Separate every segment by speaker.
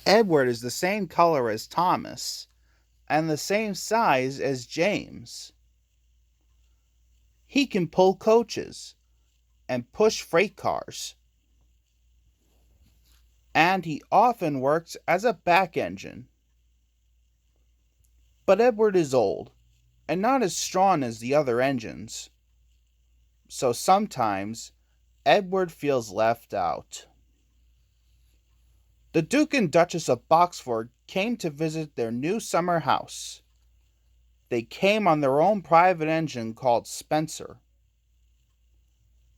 Speaker 1: Edward is the same color as Thomas and the same size as James. He can pull coaches and push freight cars, and he often works as a back engine. But Edward is old and not as strong as the other engines, so sometimes Edward feels left out. The Duke and Duchess of Boxford came to visit their new summer house. They came on their own private engine called Spencer.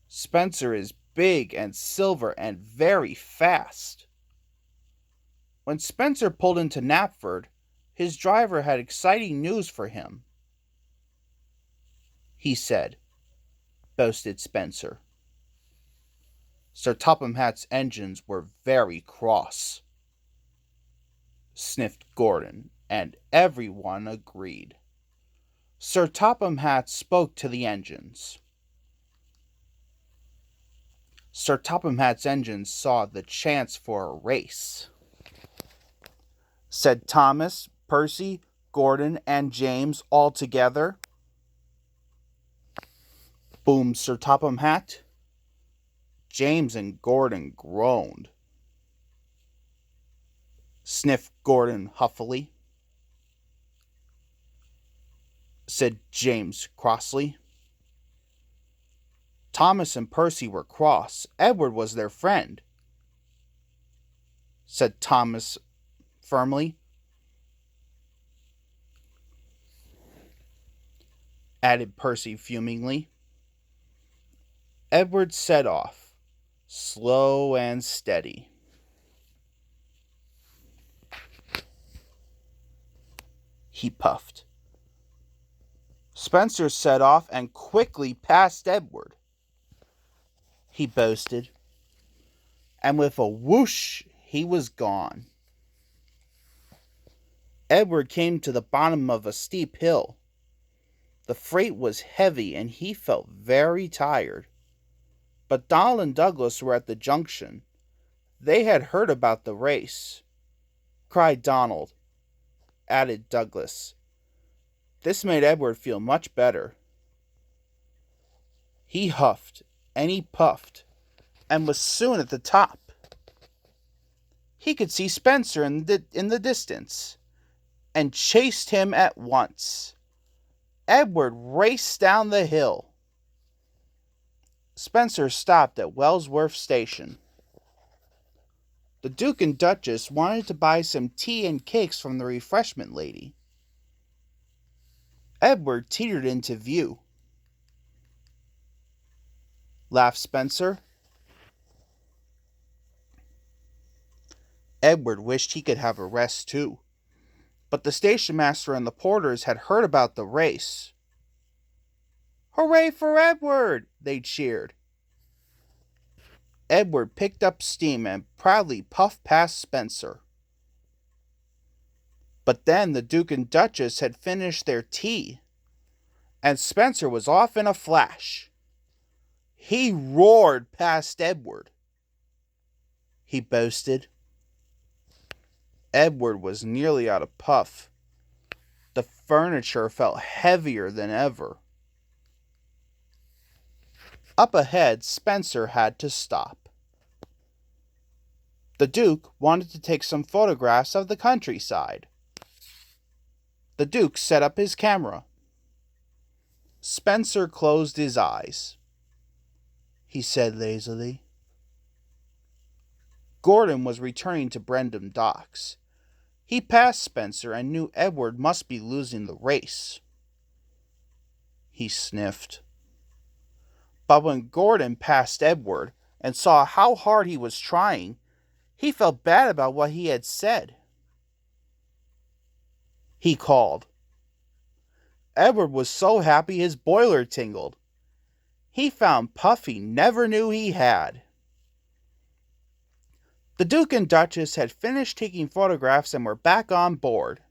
Speaker 1: Spencer is big and silver and very fast. When Spencer pulled into Knapford, his driver had exciting news for him. He said, boasted Spencer. Sir Topham Hatt's engines were very cross, sniffed Gordon, and everyone agreed. Sir Topham Hatt spoke to the engines. Sir Topham Hatt's engines saw the chance for a race. Said Thomas, Percy, Gordon, and James all together. Boomed Sir Topham Hatt. James and Gordon groaned. Sniffed Gordon huffily. Said James crossly. Thomas and Percy were cross. Edward was their friend, said Thomas firmly. Added Percy fumingly. Edward set off, slow and steady. He puffed. Spencer set off and quickly passed Edward. He boasted, and with a whoosh he was gone. Edward came to the bottom of a steep hill. The freight was heavy and he felt very tired. But Donald and Douglas were at the junction. They had heard about the race. Cried Donald. Added Douglas. This made Edward feel much better. He huffed and he puffed and was soon at the top. He could see Spencer in the distance and chased him at once. Edward raced down the hill. Spencer stopped at Wellsworth Station. The Duke and Duchess wanted to buy some tea and cakes from the refreshment lady. Edward teetered into view. Laughed Spencer. Edward wished he could have a rest too, but the station master and the porters had heard about the race. Hooray for Edward! They cheered. Edward picked up steam and proudly puffed past Spencer. But then the Duke and Duchess had finished their tea, and Spencer was off in a flash. He roared past Edward. He boasted. Edward was nearly out of puff. The furniture felt heavier than ever. Up ahead, Spencer had to stop. The Duke wanted to take some photographs of the countryside. The Duke set up his camera. Spencer closed his eyes. He said lazily. Gordon was returning to Brendam Docks. He passed Spencer and knew Edward must be losing the race. He sniffed. But when Gordon passed Edward and saw how hard he was trying, he felt bad about what he had said. He called. Edward was so happy his boiler tingled. He found puff he never knew he had. The Duke and Duchess had finished taking photographs and were back on board.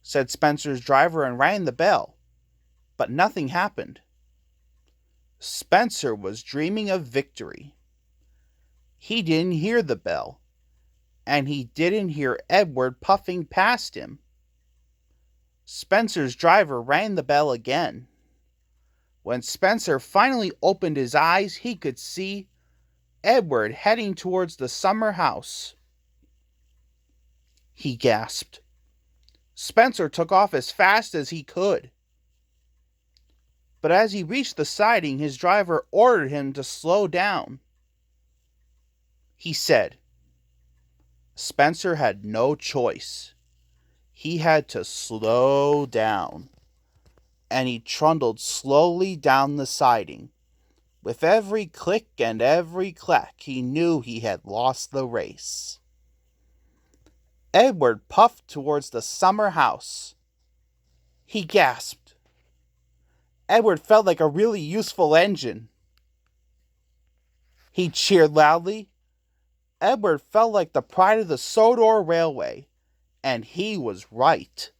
Speaker 1: Said Spencer's driver and rang the bell, but nothing happened. Spencer was dreaming of victory. He didn't hear the bell. and he didn't hear Edward puffing past him. Spencer's driver rang the bell again. When Spencer finally opened his eyes, he could see Edward heading towards the summer house. He gasped. Spencer took off as fast as he could. But as he reached the siding, his driver ordered him to slow down. He said Spencer had no choice. He had to slow down. And he trundled slowly down the siding. With every click and every clack, he knew he had lost the race. Edward puffed towards the summer house. He gasped. Edward felt like a really useful engine. He cheered loudly. Edward felt like the pride of the Sodor Railway, and he was right.